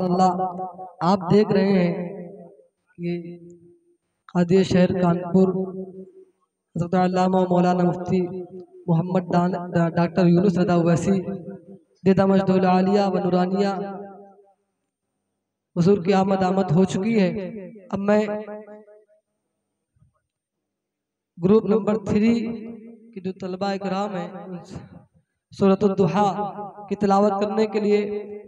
अल्लाह आप देख रहे हैं कि कादिया शहर कानपुर हज़रत अल्लामा मौलाना मुफ्ती मोहम्मद डॉक्टर यूनुस रज़ा उवैसी देदा मजदुल आलिया व नूरानिया हुजूर की आमद हो चुकी है। अब मैं ग्रुप नंबर 3 की जो तलबा इकराम है सूरत दुहा की तिलावत करने के लिए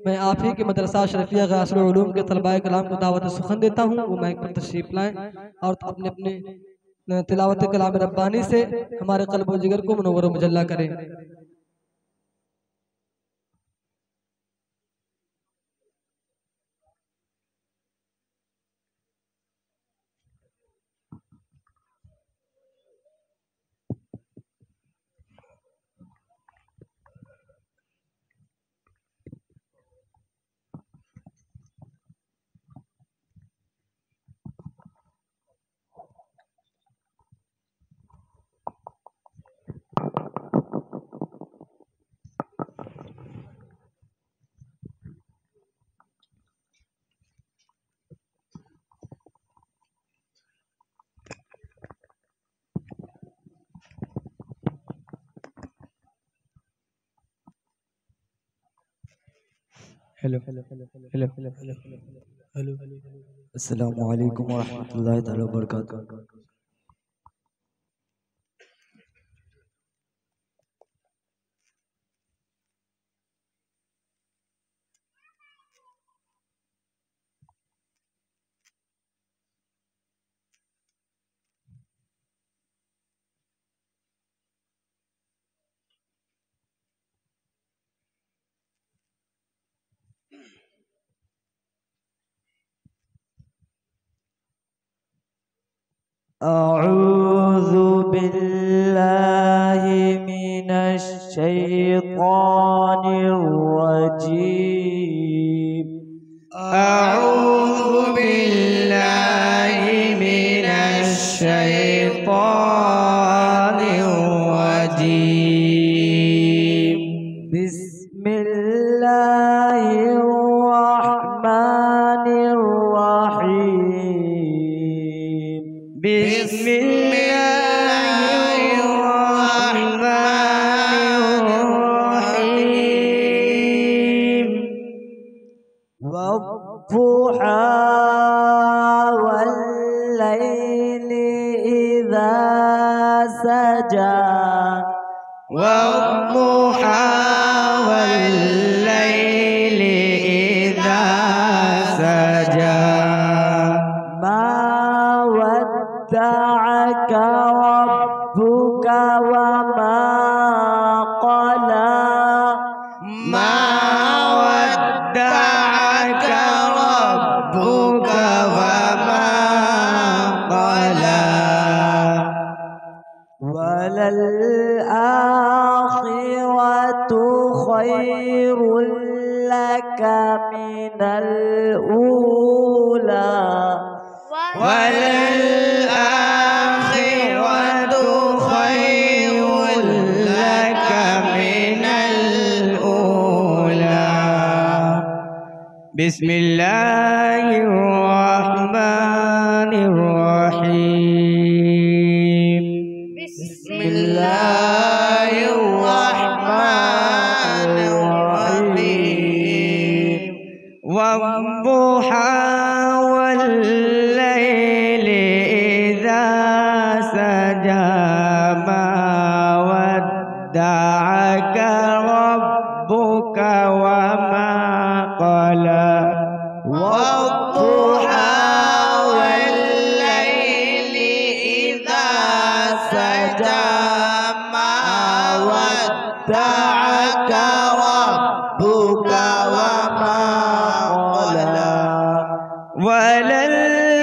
मैं आप ही के मदरसा शरफिया गासिल उलूम के तलबा इकराम को दावत सुखन देता हूँ। वो माइक पर तशरीफ लाएं और अपने अपने तिलावत कलाम रब्बानी से हमारे क़ल्ब व जिगर को मुनव्वर मुजल्ला करें। Hello hello hello hello hello hello hello अस्सलामु अलैकुम व रहमतुल्लाहि तआला व बरकातहू। अऊज़ु बिल्लाहि मिनश शैतानिर रजीम। अऊज़ु बिल्लाहि मिनश शैतानिर रजीम। बिस्मिल्लाहिर रहमानिर रहीम। बिस्मिल्लाहिर्रहमानिर्रहीम। वद्दुहा वल्लैलि इज़ा सजा। वद्दुहा वल्लैलि इज़ा सजा। ودعك ربك وما قلى। ما ودعك ربك وما قلى. وللآخرة خير لك من الأولى. وللآخرة خير لك من الأولى. بسم الله الرحمن الرحيم. بسم الله الرحمن الرحيم. والضحى والليل إذا سجى. ما ودعك ربك وما قلى. والضحى والليل إذا سجى. ما ودعك ربك وما قلى. وللآخرة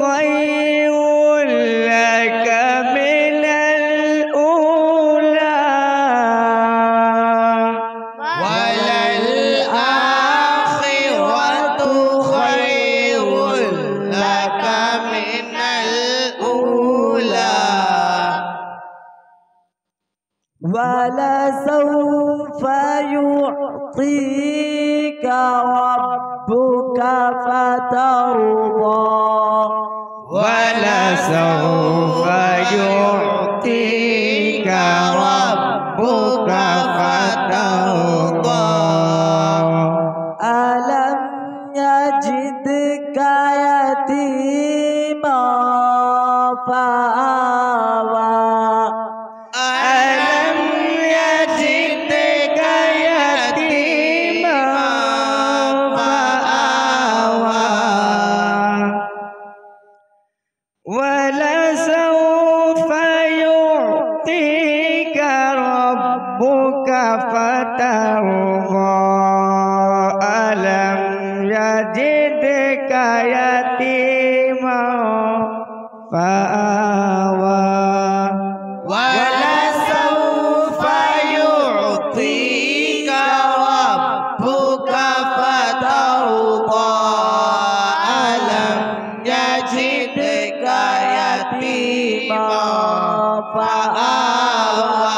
خير لك من الأولى. وللآخرة خير لك من الأولى. ولسوف يعطيك ربك فترضى ولسوف يعطيك ربك فترضى ألم يجدك يتيما فآوى ألم يجدك يتيما فآوى ولسوف يعطيك ربك فترضى ألم يجدك يتيما فآوى ولسوف يعطيك ربك فترضى ألم يجدك يتيما فآوى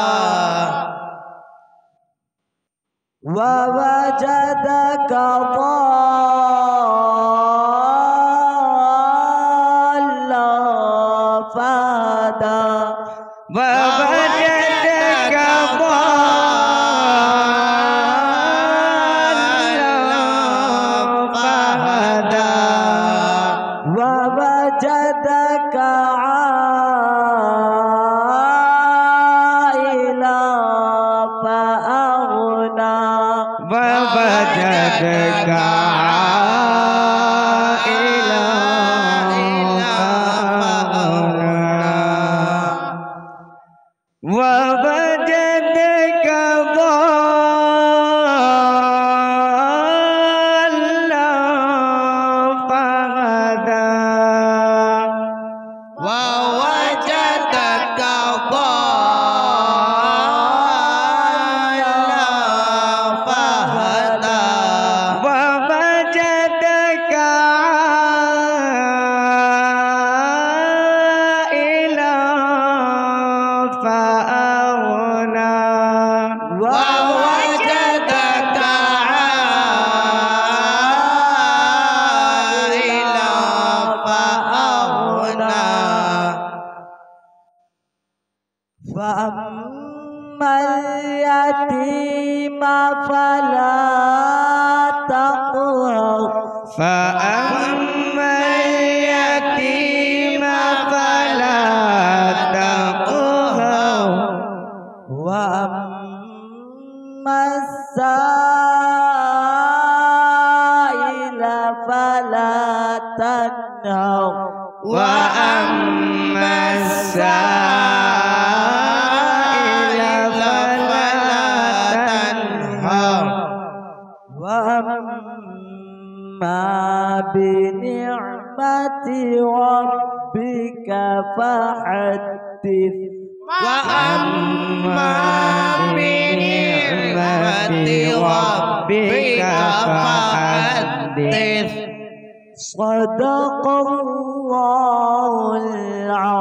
ووجدك ضالا فهدى ووجدك ضالا فهدى ووجدك عائلا فأغنى ووجدك عائلا فأغنى ووجدك ضالا فهدى ووجدك ضالا فهدى ووجدك عائلا فأغنى ووجدك عائلا فأغنى فأما اليتيم فلا تقهر فأما اليتيم فلا تقهر وأما السائل فلا تنهر وأما السائل فلا تنهر وأما بنعمة ربك فحدث وأما بنعمة ربك فحدث صدق الله العظيم.